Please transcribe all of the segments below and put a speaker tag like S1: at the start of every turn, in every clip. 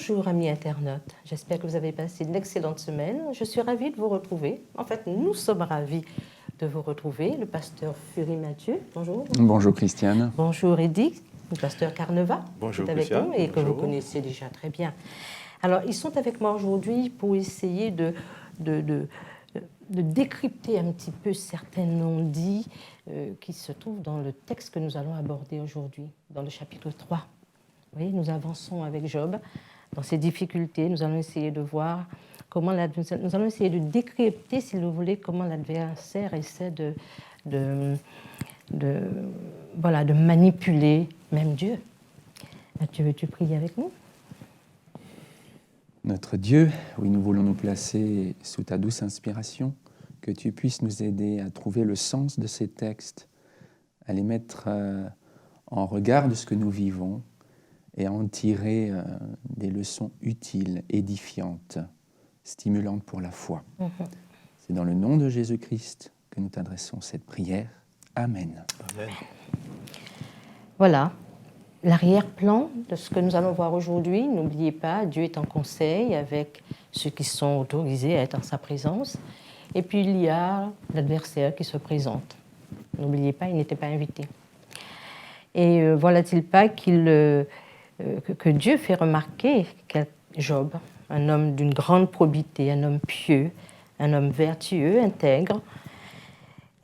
S1: Bonjour amis internautes, j'espère que vous avez passé une excellente semaine. Je suis ravie de vous retrouver. En fait, nous sommes ravis de vous retrouver. Le pasteur Fury Mathieu, bonjour.
S2: Bonjour Christiane.
S1: Bonjour Eddy, le pasteur Carneva,
S3: bonjour,
S1: qui est avec
S3: Christiane.
S1: nous et que
S3: Bonjour.
S1: vous connaissez déjà très bien. Alors, ils sont avec moi aujourd'hui pour essayer de décrypter un petit peu certains non-dits qui se trouvent dans le texte que nous allons aborder aujourd'hui, dans le chapitre 3. Vous voyez, nous avançons avec Job dans ses difficultés. Nous allons essayer de voir comment nous allons essayer de décrypter, si vous voulez, comment l'adversaire essaie de manipuler même Dieu. Mathieu, veux-tu prier avec nous?
S2: Notre Dieu, oui, nous voulons nous placer sous ta douce inspiration, que tu puisses nous aider à trouver le sens de ces textes, à les mettre en regard de ce que nous vivons et à en tirer des leçons utiles, édifiantes, stimulantes pour la foi. C'est dans le nom de Jésus-Christ que nous t'adressons cette prière. Amen.
S3: Amen.
S1: Voilà. L'arrière-plan de ce que nous allons voir aujourd'hui, n'oubliez pas, Dieu est en conseil avec ceux qui sont autorisés à être en sa présence. Et puis il y a l'adversaire qui se présente. N'oubliez pas, il n'était pas invité. Et voilà-t-il pas que Dieu fait remarquer Job, un homme d'une grande probité, un homme pieux, un homme vertueux, intègre,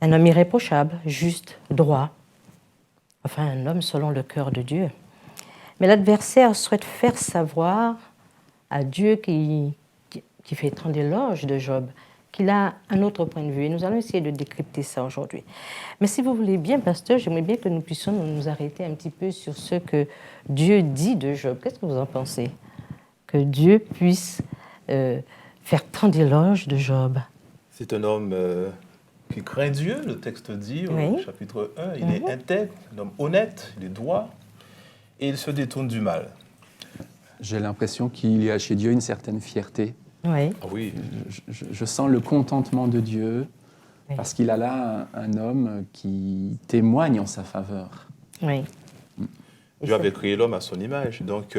S1: un homme irréprochable, juste, droit, enfin un homme selon le cœur de Dieu. Mais l'adversaire souhaite faire savoir à Dieu qui fait tant d'éloges de Job qu'il a un autre point de vue. Et nous allons essayer de décrypter ça aujourd'hui. Mais si vous voulez bien, pasteur, j'aimerais bien que nous puissions nous arrêter un petit peu sur ce que Dieu dit de Job. Qu'est-ce que vous en pensez? Que Dieu puisse faire tant d'éloges de Job.
S3: C'est un homme qui craint Dieu, le texte dit au chapitre 1. Il est intègre, un homme honnête, il est droit, et il se détourne du mal.
S2: J'ai l'impression qu'il y a chez Dieu une certaine fierté.
S1: Oui.
S3: Ah oui.
S2: Je sens le contentement de Dieu parce qu'il a là un homme qui témoigne en sa faveur.
S1: Oui.
S3: Dieu avait créé l'homme à son image. Donc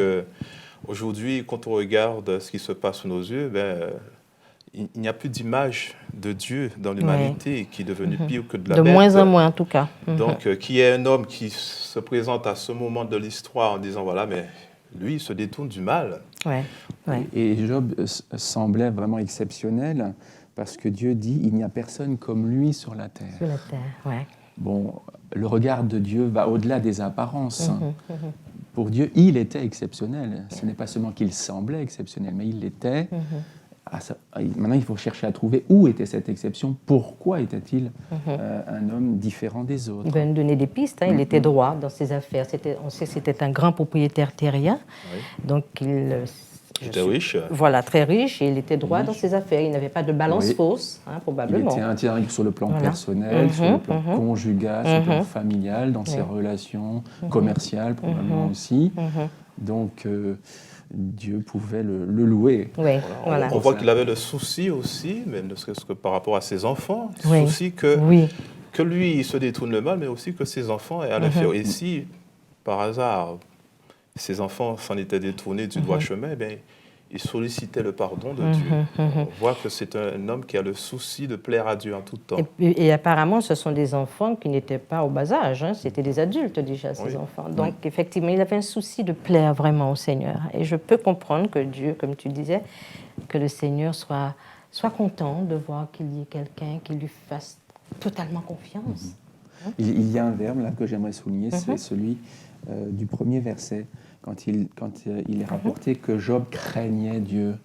S3: aujourd'hui, quand on regarde ce qui se passe sous nos yeux, il n'y a plus d'image de Dieu dans l'humanité qui est devenue pire que de la bête.
S1: De moins en moins, en tout cas.
S3: Donc, qui est un homme qui se présente à ce moment de l'histoire en disant, voilà, mais lui, il se détourne du mal.
S1: Ouais.
S2: Et Job semblait vraiment exceptionnel parce que Dieu dit, il n'y a personne comme lui sur la terre.
S1: Sur la terre, oui.
S2: Bon, le regard de Dieu va au-delà des apparences. Pour Dieu, il était exceptionnel. Ce n'est pas seulement qu'il semblait exceptionnel, mais il l'était. Maintenant, il faut chercher à trouver où était cette exception, pourquoi était-il un homme différent des autres.
S1: Il va nous donner des pistes. Il était droit dans ses affaires. On sait que c'était un grand propriétaire terrien.
S3: Oui.
S1: Donc, il
S3: était riche.
S1: Voilà, très riche. Et il était droit dans ses affaires. Il n'avait pas de balance fausse, probablement.
S2: Il était intègre sur le plan personnel, sur le plan conjugal, sur le plan familial, dans ses relations commerciales, probablement aussi. Donc, Dieu pouvait le louer.
S1: Oui,
S3: voilà. On voit qu'il avait le souci aussi, même ne serait-ce que par rapport à ses enfants, le souci que lui il se détourne le mal, mais aussi que ses enfants aient à le faire. Et si, par hasard, ses enfants s'en étaient détournés du droit chemin, il sollicitait le pardon de Dieu. On voit que c'est un homme qui a le souci de plaire à Dieu en tout temps.
S1: Et apparemment, ce sont des enfants qui n'étaient pas au bas âge. C'était des adultes déjà, ces enfants. Donc, effectivement, il avait un souci de plaire vraiment au Seigneur. Et je peux comprendre que Dieu, comme tu disais, que le Seigneur soit content de voir qu'il y ait quelqu'un qui lui fasse totalement confiance.
S2: Il y a un verbe là que j'aimerais souligner, c'est celui du premier verset. Quand il est rapporté que Job craignait Dieu,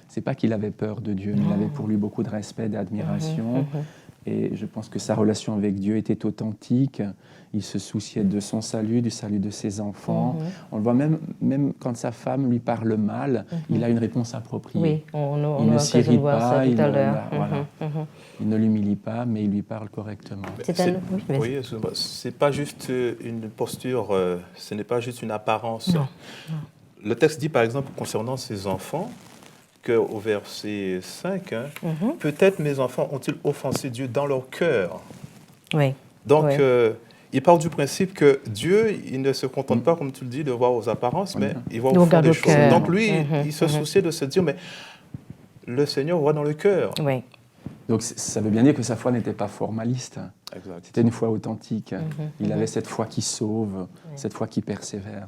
S2: c'est pas qu'il avait peur de Dieu, mais il avait pour lui beaucoup de respect, d'admiration. Et je pense que sa relation avec Dieu était authentique. Il se souciait de son salut, du salut de ses enfants. On le voit même quand sa femme lui parle mal, il a une réponse appropriée.
S1: Oui,
S2: il ne s'irrite pas, il
S3: ne
S2: l'humilie pas, mais il lui parle correctement.
S3: C'est pas juste une posture, ce n'est pas juste une apparence.
S1: Non.
S3: Le texte dit par exemple concernant ses enfants, qu'au verset 5, peut-être mes enfants ont-ils offensé Dieu dans leur cœur.
S1: Oui.
S3: Donc, il part du principe que Dieu, il ne se contente pas, comme tu le dis, de voir aux apparences, mais il voit au fond des choses. Donc lui, il se souciait de se dire, mais le Seigneur voit dans le cœur.
S1: Oui.
S2: Donc ça veut bien dire que sa foi n'était pas formaliste.
S3: Exact.
S2: C'était une foi authentique. Il avait cette foi qui sauve, cette foi qui persévère.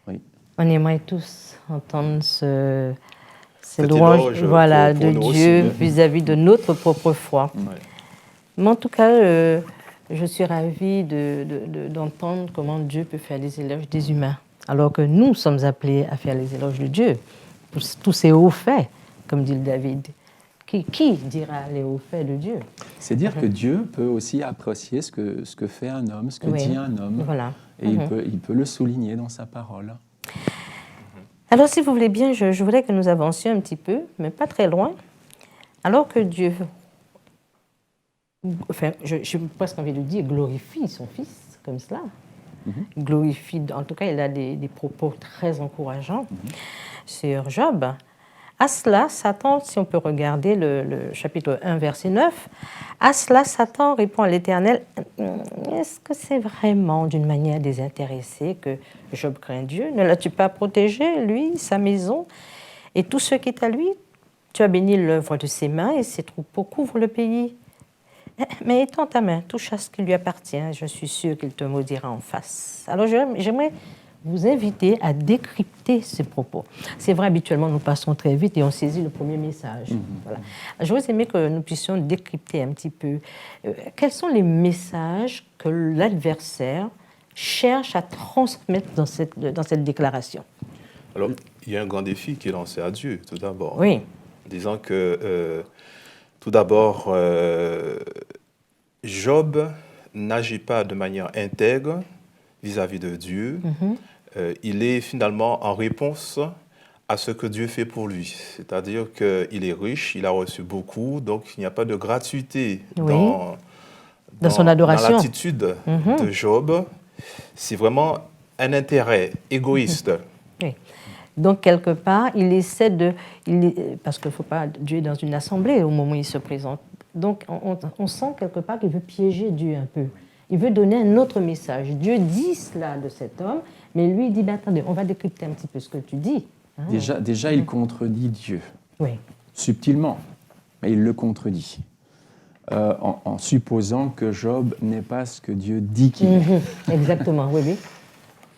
S3: Oui.
S1: On aimerait tous entendre cette louange de Dieu vis-à-vis de notre propre foi. Mais en tout cas, je suis ravie d'entendre comment Dieu peut faire les éloges des humains, alors que nous sommes appelés à faire les éloges de Dieu. Tous ces hauts faits, comme dit le David. Qui dira les hauts faits de Dieu?
S2: C'est dire que Dieu peut aussi apprécier ce que fait un homme, ce que dit un homme.
S1: Voilà.
S2: Et il peut le souligner dans sa parole.
S1: Alors, si vous voulez bien, je voudrais que nous avancions un petit peu, mais pas très loin. Alors que Dieu, enfin, j'ai presque envie de dire, glorifie son Fils, comme cela. Glorifie, en tout cas, il a des propos très encourageants sur Job. À cela, Satan, si on peut regarder le chapitre 1, verset 9, à cela, Satan répond à l'Éternel, est-ce que c'est vraiment d'une manière désintéressée que Job craint Dieu? Ne l'as-tu pas protégé, lui, sa maison, et tout ce qui est à lui? Tu as béni l'œuvre de ses mains, et ses troupeaux couvrent le pays. Mais étends ta main, touche à ce qui lui appartient, je suis sûr qu'il te maudira en face. Alors j'aimerais vous inviter à décrypter ces propos. C'est vrai, habituellement, nous passons très vite et on saisit le premier message. Voilà. J'aurais aimé que nous puissions décrypter un petit peu quels sont les messages que l'adversaire cherche à transmettre dans cette déclaration.
S3: Alors, il y a un grand défi qui est lancé à Dieu, tout d'abord.
S1: Oui.
S3: Disant que, tout d'abord, Job n'agit pas de manière intègre vis-à-vis de Dieu. Il est finalement en réponse à ce que Dieu fait pour lui. C'est-à-dire qu'il est riche, il a reçu beaucoup, donc il n'y a pas de gratuité dans son adoration. Dans l'attitude de Job. C'est vraiment un intérêt égoïste.
S1: Oui. Donc, quelque part, il essaie parce qu'il ne faut pas... Dieu est dans une assemblée au moment où il se présente. Donc, on sent quelque part qu'il veut piéger Dieu un peu. Il veut donner un autre message. Dieu dit cela de cet homme, mais lui, il dit, attendez, on va décrypter un petit peu ce que tu dis.
S2: Déjà, il contredit Dieu.
S1: Oui.
S2: Subtilement, mais il le contredit. En supposant que Job n'est pas ce que Dieu dit qu'il est.
S1: Exactement, oui.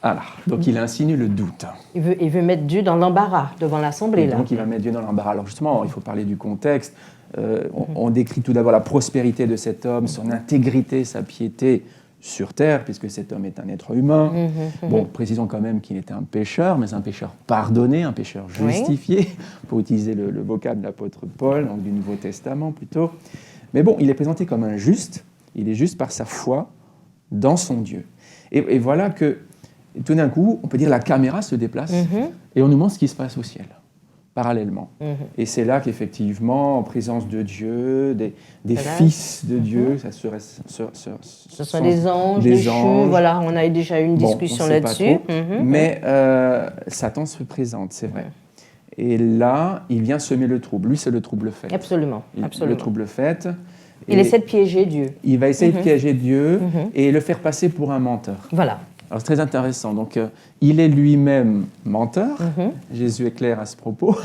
S2: Alors, donc il insinue le doute.
S1: Il veut mettre Dieu dans l'embarras devant l'Assemblée.
S2: Donc il va mettre Dieu dans l'embarras. Alors justement, il faut parler du contexte. On décrit tout d'abord la prospérité de cet homme, son intégrité, sa piété sur terre, puisque cet homme est un être humain. Bon, précisons quand même qu'il était un pécheur, mais un pécheur pardonné, un pécheur justifié, pour utiliser le vocable de l'apôtre Paul, donc du Nouveau Testament plutôt. Mais bon, il est présenté comme un juste, il est juste par sa foi dans son Dieu. Et voilà que, tout d'un coup, on peut dire la caméra se déplace et on nous montre ce qui se passe au ciel, parallèlement. Et c'est là qu'effectivement, en présence de Dieu, des fils de Dieu, ça serait...
S1: Ce sont des anges, des anges. Voilà, on a déjà eu une discussion là-dessus.
S2: Mais Satan se présente, c'est vrai. Et là, il vient semer le trouble. Lui, c'est le trouble fait.
S1: Absolument.
S2: Le trouble fait.
S1: Il essaie de piéger Dieu.
S2: Il va essayer de piéger Dieu et le faire passer pour un menteur.
S1: Voilà.
S2: Alors, c'est très intéressant. Donc, il est lui-même menteur. Jésus est clair à ce propos.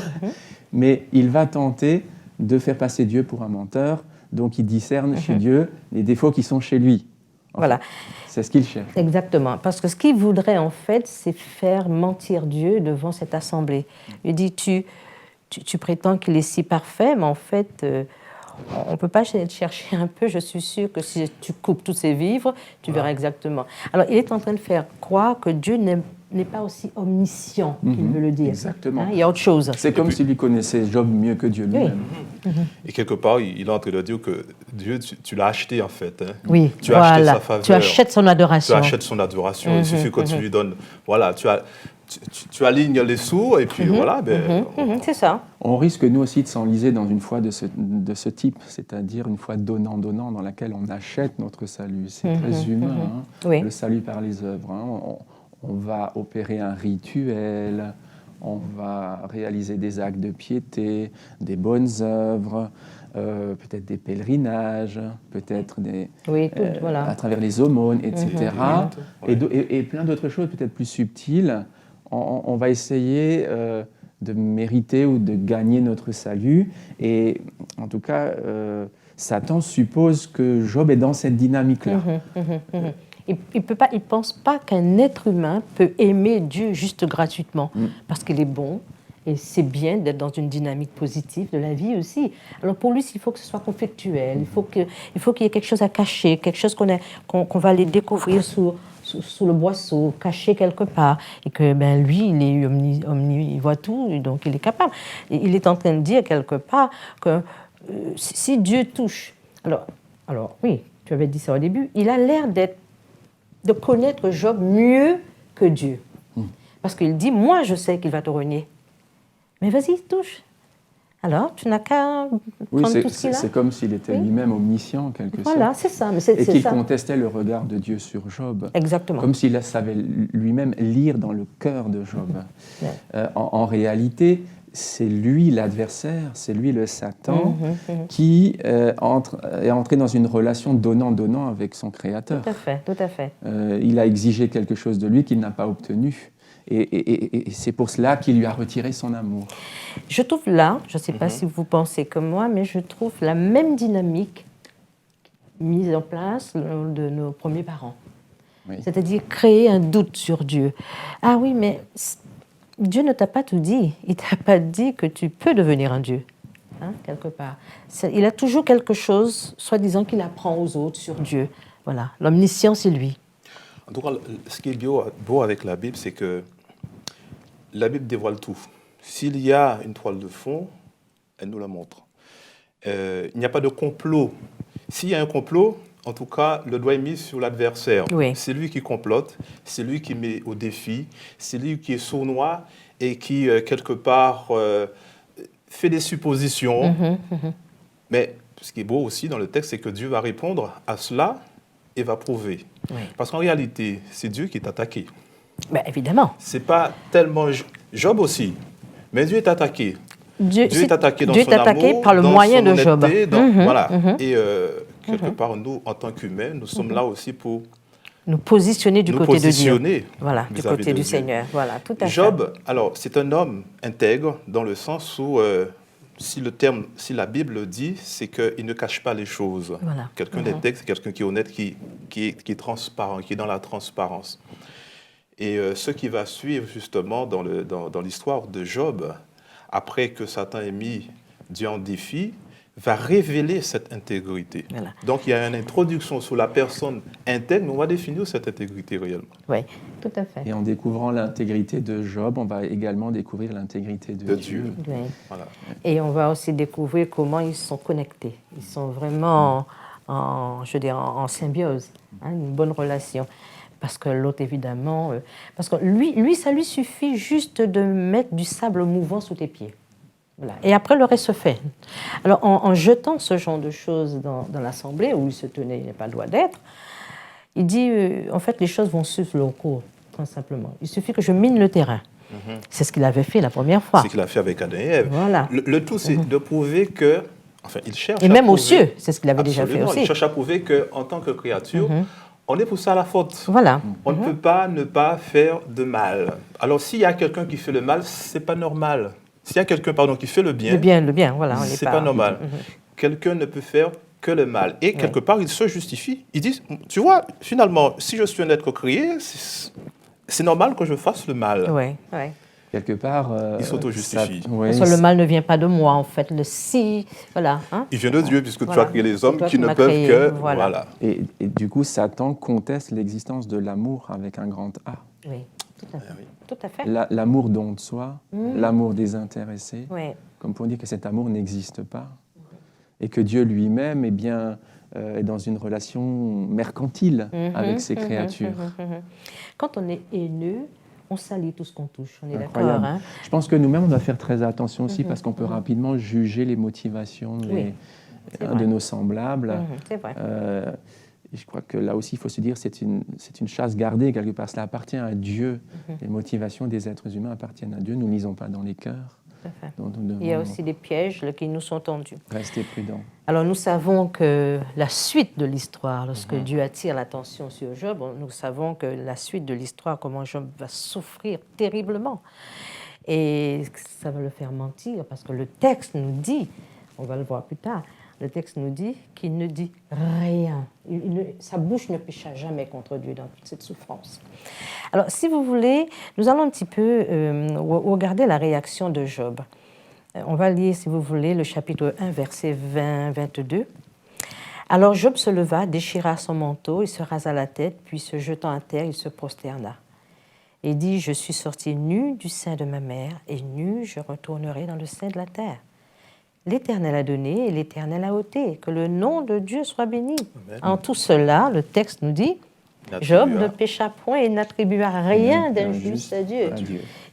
S2: Mais il va tenter de faire passer Dieu pour un menteur. Donc, il discerne chez Dieu les défauts qui sont chez lui. Enfin,
S1: voilà.
S2: C'est ce qu'il cherche.
S1: Exactement. Parce que ce qu'il voudrait, en fait, c'est faire mentir Dieu devant cette assemblée. Il dit, tu prétends qu'il est si parfait, mais en fait... on ne peut pas chercher un peu, je suis sûre que si tu coupes tous ces vivres, tu verras exactement. Alors, il est en train de faire croire que Dieu n'est pas aussi omniscient qu'il veut le dire.
S2: Exactement.
S1: Il y a autre chose.
S2: C'est comme s'il connaissait Job mieux que Dieu lui-même.
S3: Et quelque part, il est en train de dire que Dieu, tu l'as acheté en fait.
S1: Oui,
S3: tu as acheté sa faveur.
S1: Tu achètes son adoration.
S3: Tu achètes son adoration. Il suffit que tu lui donnes... Voilà, tu alignes les sous et puis voilà.
S1: C'est ça.
S2: On risque nous aussi de s'enliser dans une foi de ce type, c'est-à-dire une foi donnant-donnant dans laquelle on achète notre salut. C'est très humain,
S1: Oui.
S2: Le salut par les œuvres. On va opérer un rituel, on va réaliser des actes de piété, des bonnes œuvres, peut-être des pèlerinages, peut-être à travers les aumônes, etc. Et plein d'autres choses peut-être plus subtiles. On va essayer de mériter ou de gagner notre salut. Et en tout cas, Satan suppose que Job est dans cette dynamique-là.
S1: Il ne pense pas qu'un être humain peut aimer Dieu juste gratuitement, parce qu'il est bon, et c'est bien d'être dans une dynamique positive de la vie aussi. Alors pour lui, il faut que ce soit conflictuel, il faut qu'il y ait quelque chose à cacher, quelque chose qu'on va aller découvrir sous le boisseau, caché quelque part, et que lui, il voit tout, donc il est capable. Et il est en train de dire quelque part que si Dieu touche, alors oui, tu avais dit ça au début, il a l'air de connaître Job mieux que Dieu. Parce qu'il dit, moi je sais qu'il va te renier. Mais vas-y, touche. Alors, tu n'as qu'à prendre tout ce qu'il a.
S2: C'est comme s'il était lui-même omniscient, en quelque sorte.
S1: Voilà, c'est ça.
S2: Et qu'il contestait le regard de Dieu sur Job.
S1: Exactement.
S2: Comme s'il savait lui-même lire dans le cœur de Job. En réalité, c'est lui l'adversaire, c'est lui le Satan qui est entré dans une relation donnant-donnant avec son Créateur.
S1: Tout à fait.
S2: Il a exigé quelque chose de lui qu'il n'a pas obtenu. Et c'est pour cela qu'il lui a retiré son amour.
S1: Je trouve là, je ne sais pas si vous pensez comme moi, mais je trouve la même dynamique mise en place de nos premiers parents. Oui. C'est-à-dire créer un doute sur Dieu. Ah oui, mais Dieu ne t'a pas tout dit. Il ne t'a pas dit que tu peux devenir un Dieu, quelque part. Il a toujours quelque chose, soi-disant, qu'il apprend aux autres sur Dieu. Voilà, l'omniscience, c'est lui.
S3: En tout cas, ce qui est beau avec la Bible, c'est que la Bible dévoile tout. S'il y a une toile de fond, elle nous la montre. Il n'y a pas de complot. S'il y a un complot, en tout cas, le doigt est mis sur l'adversaire.
S1: Oui.
S3: C'est lui qui complote, c'est lui qui met au défi, c'est lui qui est sournois et qui, quelque part, fait des suppositions. Mais ce qui est beau aussi dans le texte, c'est que Dieu va répondre à cela et va prouver. Oui. Parce qu'en réalité, c'est Dieu qui est attaqué.
S1: Ben, évidemment.
S3: Ce n'est pas tellement Job aussi, mais Dieu est attaqué. Dieu est attaqué dans son amour,
S1: par le moyen de Job.
S3: Voilà. Et quelque part, nous, en tant qu'humains, nous sommes là aussi pour
S1: nous positionner du côté de Dieu.
S3: Voilà,
S1: du côté du Seigneur. Voilà, tout à fait.
S3: Job, alors, c'est un homme intègre dans le sens où, si la Bible dit, c'est qu'il ne cache pas les choses.
S1: Voilà.
S3: Quelqu'un d'intègre, c'est quelqu'un qui est honnête, qui est transparent, qui est dans la transparence. Et ce qui va suivre justement dans l'histoire de Job, après que Satan ait mis Dieu en défi, va révéler cette intégrité. Voilà. Donc, il y a une introduction sur la personne intègre, mais on va définir cette intégrité réellement.
S1: Oui, tout à fait.
S2: Et en découvrant l'intégrité de Job, on va également découvrir l'intégrité de Dieu.
S1: Oui. Voilà. Et on va aussi découvrir comment ils sont connectés. Ils sont vraiment en symbiose, une bonne relation. Parce que l'autre, évidemment... parce que lui, ça lui suffit juste de mettre du sable mouvant sous tes pieds. Voilà. Et après, le reste se fait. Alors, en jetant ce genre de choses dans l'Assemblée, où il se tenait, il n'y a pas le droit d'être, il dit, en fait, les choses vont suivre leur cours, très simplement. Il suffit que je mine le terrain. C'est ce qu'il avait fait la première fois.
S3: C'est ce qu'il a fait avec Adam et Ève.
S1: Voilà.
S3: Le tout, c'est de prouver que... Enfin, il cherche
S1: et même aux cieux, c'est ce qu'il avait déjà fait aussi.
S3: Il cherche à prouver qu'en tant que créature, on est poussé à la faute.
S1: Voilà.
S3: On ne peut pas ne pas faire de mal. Alors, s'il y a quelqu'un qui fait le mal, ce n'est pas normal. S'il y a quelqu'un, qui fait le bien,
S1: voilà,
S3: ce n'est pas normal. Quelqu'un ne peut faire que le mal. Et quelque part, il se justifie. Il dit, tu vois, finalement, si je suis un être créé, c'est normal que je fasse le mal.
S1: Oui.
S2: Quelque part...
S3: il s'auto-justifie.
S1: Parce que le mal ne vient pas de moi, en fait. Voilà.
S3: Il vient de Dieu, puisque tu as créé les hommes qui ne peuvent que... Voilà.
S2: Et du coup, Satan conteste l'existence de l'amour avec un grand A.
S1: Oui. Tout à fait.
S2: L'amour don de soi, l'amour désintéressé,
S1: comme
S2: pour dire que cet amour n'existe pas, et que Dieu lui-même est dans une relation mercantile avec ses créatures.
S1: Quand on est haineux, on salit tout ce qu'on touche, on est
S2: d'accord.
S1: Hein?
S2: Je pense que nous-mêmes, on doit faire très attention aussi, parce qu'on peut rapidement juger les motivations de nos semblables.
S1: C'est vrai.
S2: Et je crois que là aussi, il faut se dire c'est une chasse gardée, quelque part. Cela appartient à Dieu. Les motivations des êtres humains appartiennent à Dieu. Nous ne lisons pas dans les cœurs.
S1: Donc, il y a aussi des pièges qui nous sont tendus.
S2: Restez prudents.
S1: Alors nous savons que la suite de l'histoire, lorsque Dieu attire l'attention sur Job, nous savons que la suite de l'histoire, comment Job va souffrir terriblement. Et ça va le faire mentir, parce que le texte nous dit, on va le voir plus tard, le texte nous dit qu'il ne dit rien. Sa bouche ne pécha jamais contre Dieu dans toute cette souffrance. Alors, si vous voulez, nous allons un petit peu regarder la réaction de Job. On va lire, si vous voulez, le chapitre 1, versets 20-22. Alors Job se leva, déchira son manteau, il se rasa la tête, puis se jetant à terre, il se prosterna. Et dit, je suis sorti nu du sein de ma mère, et nu je retournerai dans le sein de la terre. L'Éternel a donné et l'Éternel a ôté. Que le nom de Dieu soit béni. Amen. En tout cela, le texte nous dit, Job ne pécha point et n'attribua rien d'injuste à Dieu.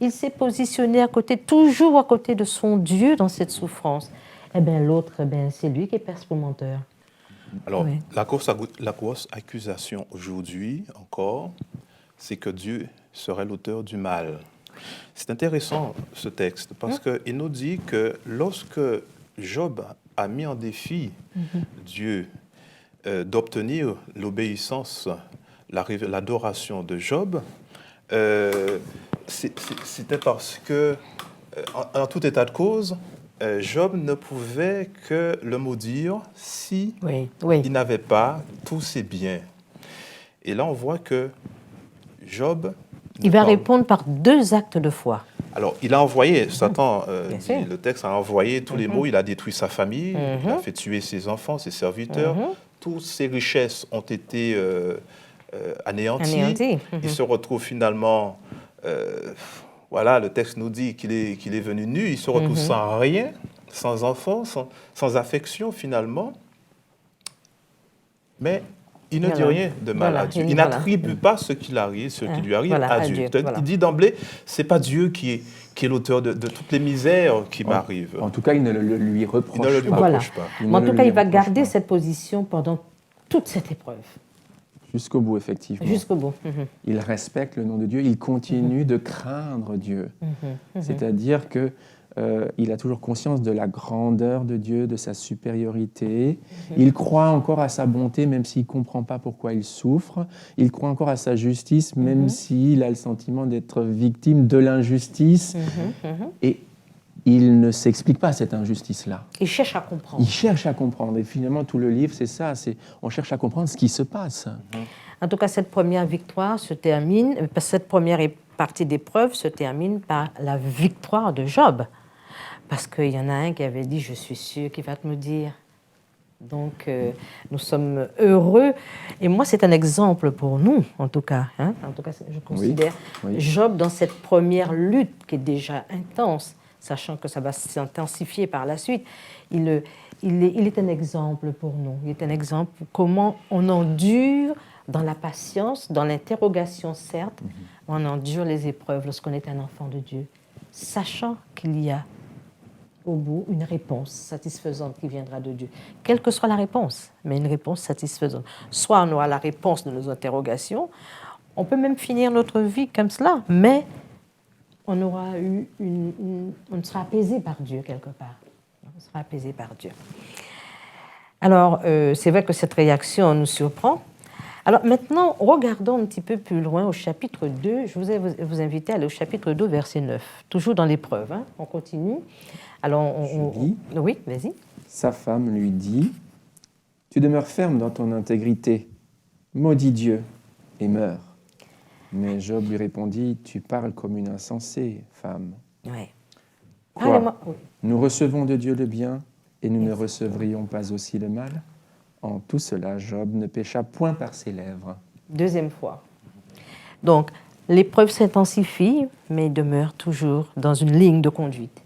S1: Il s'est positionné toujours à côté de son Dieu dans cette souffrance. Eh bien, l'autre, c'est lui qui est perce pour menteur.
S3: Alors, la grosse accusation aujourd'hui, encore, c'est que Dieu serait l'auteur du mal. C'est intéressant, ce texte, parce qu'il nous dit que lorsque Job a mis en défi Dieu d'obtenir l'obéissance, l'adoration de Job, c'était parce que, en tout état de cause, Job ne pouvait que le maudire si il n'avait pas tous ses biens. Et là, on voit que Job...
S1: Il va répondre par 2 actes de foi.
S3: Alors, il a envoyé, Satan, dit, le texte a envoyé tous les maux, il a détruit sa famille, il a fait tuer ses enfants, ses serviteurs, toutes ses richesses ont été anéanties. Il se retrouve finalement, voilà, le texte nous dit qu'il est venu nu, il se retrouve sans rien, sans enfants, sans affection finalement, mais il ne dit rien de mal à Dieu. Il n'attribue pas ce qui lui arrive à Dieu. Il dit d'emblée, c'est pas Dieu qui est l'auteur de toutes les misères qui m'arrivent.
S2: En tout cas, il ne le lui reproche pas.
S3: Il ne le lui reproche pas.
S1: Mais en tout cas, il va garder cette position pendant toute cette épreuve.
S2: Jusqu'au bout, effectivement.
S1: Jusqu'au bout.
S2: Il respecte le nom de Dieu, il continue de craindre Dieu. C'est-à-dire que il a toujours conscience de la grandeur de Dieu, de sa supériorité. Il croit encore à sa bonté, même s'il ne comprend pas pourquoi il souffre. Il croit encore à sa justice, même s'il a le sentiment d'être victime de l'injustice. Et il ne s'explique pas cette injustice-là.
S1: Il cherche à comprendre.
S2: Il cherche à comprendre. Et finalement, tout le livre, c'est ça. On cherche à comprendre ce qui se passe.
S1: En tout cas, cette première victoire se termine, cette première partie d'épreuve se termine par la victoire de Job. Parce qu'il y en a un qui avait dit « Je suis sûr qu'il va te me dire ». Donc, nous sommes heureux. Et moi, c'est un exemple pour nous, en tout cas. En tout cas, je considère Job dans cette première lutte qui est déjà intense, sachant que ça va s'intensifier par la suite. Il est un exemple pour nous. Il est un exemple pour comment on endure dans la patience, dans l'interrogation, certes, on endure les épreuves lorsqu'on est un enfant de Dieu, sachant qu'il y a au bout une réponse satisfaisante qui viendra de Dieu. Quelle que soit la réponse, mais une réponse satisfaisante. Soit on aura la réponse de nos interrogations, on peut même finir notre vie comme cela, mais on aura eu on sera apaisé par Dieu quelque part. On sera apaisé par Dieu. Alors, c'est vrai que cette réaction nous surprend. Alors maintenant, regardons un petit peu plus loin au chapitre 2. Je vous inviter à aller au chapitre 2, verset 9. Toujours dans l'épreuve, on continue. Alors, oui, vas-y.
S2: Sa femme lui dit, « Tu demeures ferme dans ton intégrité, maudis Dieu et meurs. » Mais Job lui répondit, « Tu parles comme une insensée, femme.
S1: Ouais. »
S2: Quoi ? Nous recevons de Dieu le bien et nous ne recevrions pas aussi le mal ? En tout cela, Job ne pécha point par ses lèvres.
S1: Deuxième fois. Donc, l'épreuve s'intensifie, mais il demeure toujours dans une ligne de conduite.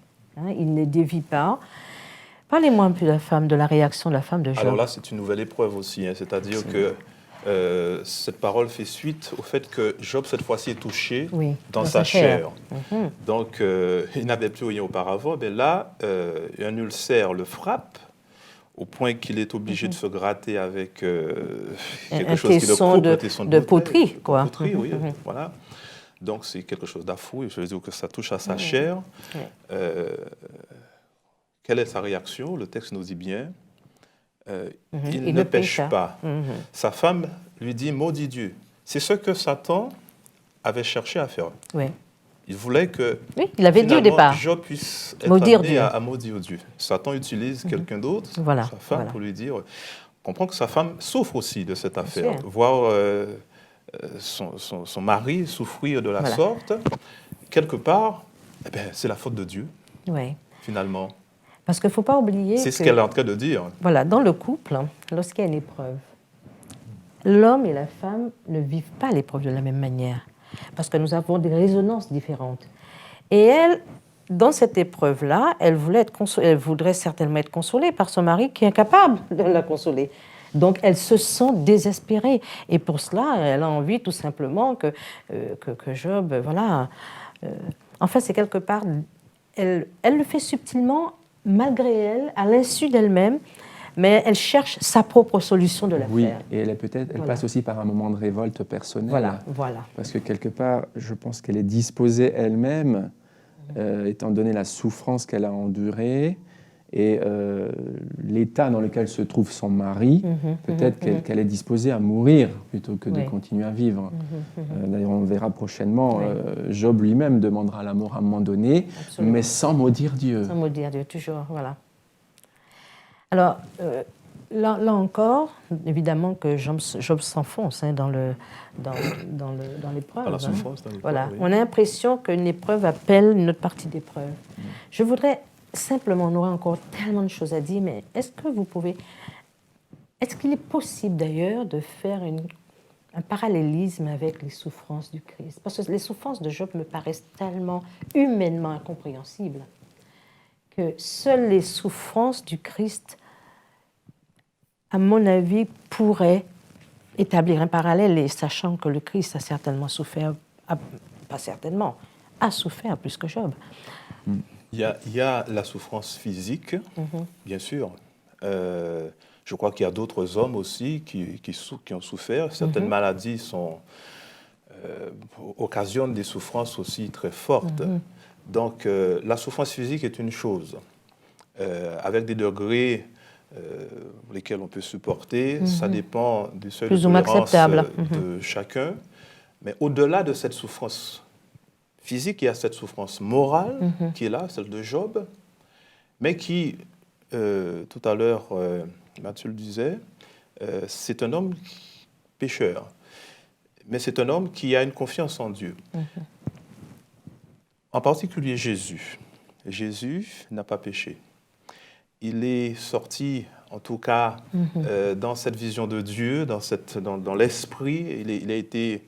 S1: Il ne dévie pas. Parlez-moi un peu de la réaction de la femme de Job.
S3: Alors là, c'est une nouvelle épreuve aussi. C'est-à-dire que cette parole fait suite au fait que Job, cette fois-ci, est touché dans sa chair. Donc, il n'avait plus rien auparavant. Mais là, un ulcère le frappe au point qu'il est obligé de se gratter avec quelque
S1: un
S3: chose qui le coupe, un
S1: tesson de poterie, quoi.
S3: Poterie, oui, voilà. Donc c'est quelque chose d'affreux, je veux dire que ça touche à sa chair. Quelle est sa réaction? Le texte nous dit bien, il ne pêche pas. Sa femme lui dit, maudit Dieu. C'est ce que Satan avait cherché à faire.
S1: Oui.
S3: Il voulait que
S1: il avait dit au départ,
S3: Job puisse être
S1: maudire
S3: amené
S1: Dieu.
S3: à maudire Dieu. Satan utilise quelqu'un d'autre, sa femme, pour lui dire... comprend que sa femme souffre aussi de cette affaire. Voir son mari souffrir de la sorte, quelque part, c'est la faute de Dieu, finalement.
S1: Parce qu'il ne faut pas oublier
S3: c'est ce qu'elle est en train de dire.
S1: Voilà, dans le couple, lorsqu'il y a une épreuve, l'homme et la femme ne vivent pas l'épreuve de la même manière, parce que nous avons des résonances différentes. Et elle, dans cette épreuve-là, elle voudrait certainement être consolée par son mari qui est incapable de la consoler. Donc, elle se sent désespérée. Et pour cela, elle a envie tout simplement que Job, voilà... enfin, c'est quelque part... Elle le fait subtilement, malgré elle, à l'insu d'elle-même, mais elle cherche sa propre solution de l'affaire.
S2: Oui, et elle passe aussi par un moment de révolte personnelle.
S1: Voilà.
S2: Parce que quelque part, je pense qu'elle est disposée elle-même, étant donné la souffrance qu'elle a endurée, et l'état dans lequel se trouve son mari, peut-être qu'elle est disposée à mourir plutôt que de continuer à vivre. D'ailleurs, on verra prochainement, Job lui-même demandera la mort à un moment donné, mais sans maudire Dieu.
S1: Sans maudire Dieu, toujours, voilà. Alors, là encore, évidemment que Job s'enfonce dans l'épreuve.
S3: Dans la souffrance, dans l'épreuve,
S1: voilà. On a l'impression qu'une épreuve appelle une autre partie d'épreuve. Je voudrais simplement, on aurait encore tellement de choses à dire, mais est-ce qu'il est possible d'ailleurs de faire un parallélisme avec les souffrances du Christ? Parce que les souffrances de Job me paraissent tellement humainement incompréhensibles que seules les souffrances du Christ, à mon avis, pourraient établir un parallèle, et sachant que le Christ a certainement souffert, a souffert plus que Job.
S3: Il y a la souffrance physique, bien sûr. Je crois qu'il y a d'autres hommes aussi qui ont souffert. Certaines maladies occasionnent des souffrances aussi très fortes. Donc, la souffrance physique est une chose, avec des degrés lesquels on peut supporter. Ça dépend du seuil de tolérance de chacun. Mais au-delà de cette souffrance physique, il y a cette souffrance morale qui est là, celle de Job, mais qui, tout à l'heure, Mathieu le disait, c'est un homme pécheur, mais c'est un homme qui a une confiance en Dieu. En particulier Jésus. Jésus n'a pas péché. Il est sorti, en tout cas, dans cette vision de Dieu, dans l'esprit. Il est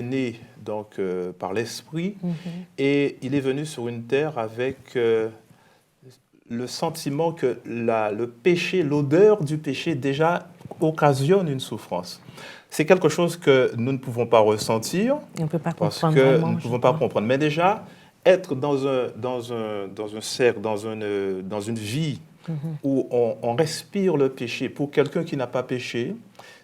S3: né donc par l'esprit et il est venu sur une terre avec le sentiment que le péché, l'odeur du péché déjà occasionne une souffrance. C'est quelque chose que nous ne pouvons pas ressentir parce que nous ne pouvons pas comprendre. Mais déjà, être dans un cercle, dans une vie où on respire le péché, pour quelqu'un qui n'a pas péché,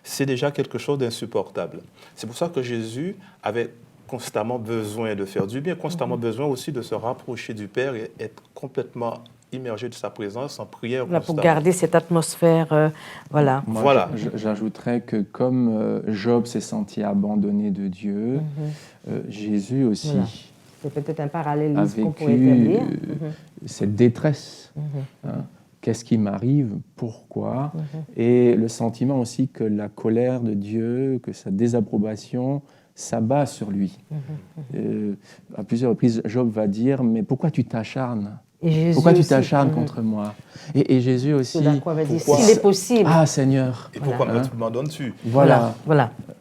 S3: c'est déjà quelque chose d'insupportable. C'est pour ça que Jésus avait constamment besoin de faire du bien, constamment besoin aussi de se rapprocher du Père et être complètement immergé de sa présence en prière constamment.
S1: Pour garder cette atmosphère, voilà.
S2: Moi, j'ajouterais que comme Job s'est senti abandonné de Dieu, Jésus aussi
S1: c'est peut-être un parallélisme qu'on pourrait établir.
S2: Cette détresse. Qu'est-ce qui m'arrive? Pourquoi? Et le sentiment aussi que la colère de Dieu, que sa désapprobation s'abat sur lui. À plusieurs reprises, Job va dire « Mais pourquoi tu t'acharnes? Pourquoi tu t'acharnes contre moi ?» Et Jésus aussi.
S1: S'il est possible.
S2: Ah Seigneur.
S3: Et pourquoi m'abandonnes-tu?
S2: Voilà.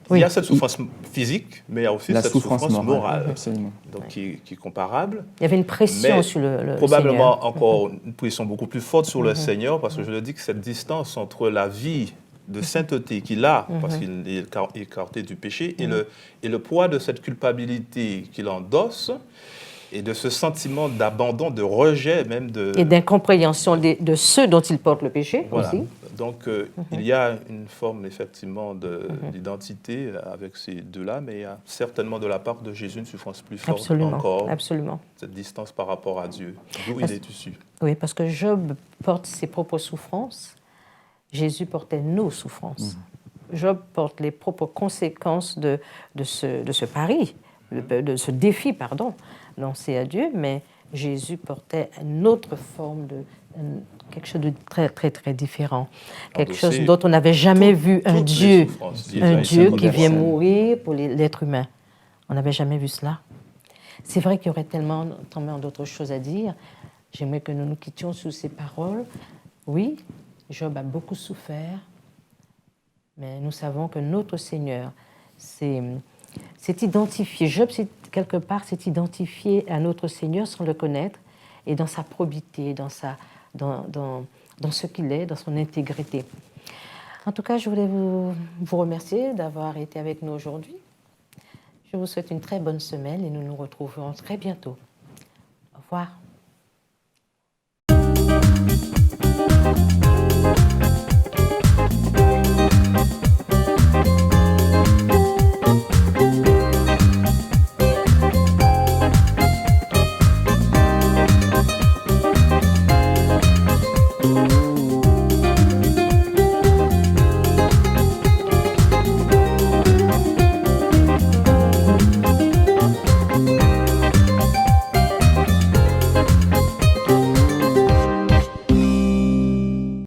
S3: Il y a cette souffrance physique, mais il y a aussi cette souffrance morale.
S2: Absolument.
S3: Donc qui est comparable.
S1: Il y avait une pression sur le
S3: probablement
S1: Seigneur.
S3: Encore une pression beaucoup plus forte sur le Seigneur, parce que je le dis que cette distance entre la vie de sainteté qu'il a, parce qu'il est écarté du péché, et le poids de cette culpabilité qu'il endosse, Et de ce sentiment d'abandon, de rejet même.
S1: Et d'incompréhension de ceux dont il porte le péché aussi.
S3: Donc, il y a une forme, effectivement, d'identité avec ces deux-là, mais il y a certainement de la part de Jésus une souffrance plus forte encore.
S1: Absolument.
S3: Cette distance par rapport à Dieu, d'où il est issu.
S1: Oui, parce que Job porte ses propres souffrances. Jésus portait nos souffrances. Job porte les propres conséquences de ce pari, de ce défi, lancé à Dieu, mais Jésus portait une autre forme quelque chose de très, très, très différent. Quelque chose dont on n'avait jamais vu un Dieu qui vient mourir pour l'être humain. On n'avait jamais vu cela. C'est vrai qu'il y aurait tellement d'autres choses à dire. J'aimerais que nous nous quittions sous ces paroles. Oui, Job a beaucoup souffert, mais nous savons que notre Seigneur s'est identifié. Job, quelque part, s'est identifié à notre Seigneur sans le connaître, et dans sa probité, dans ce qu'il est, dans son intégrité. En tout cas, je voulais vous remercier d'avoir été avec nous aujourd'hui. Je vous souhaite une très bonne semaine et nous nous retrouverons très bientôt. Au revoir.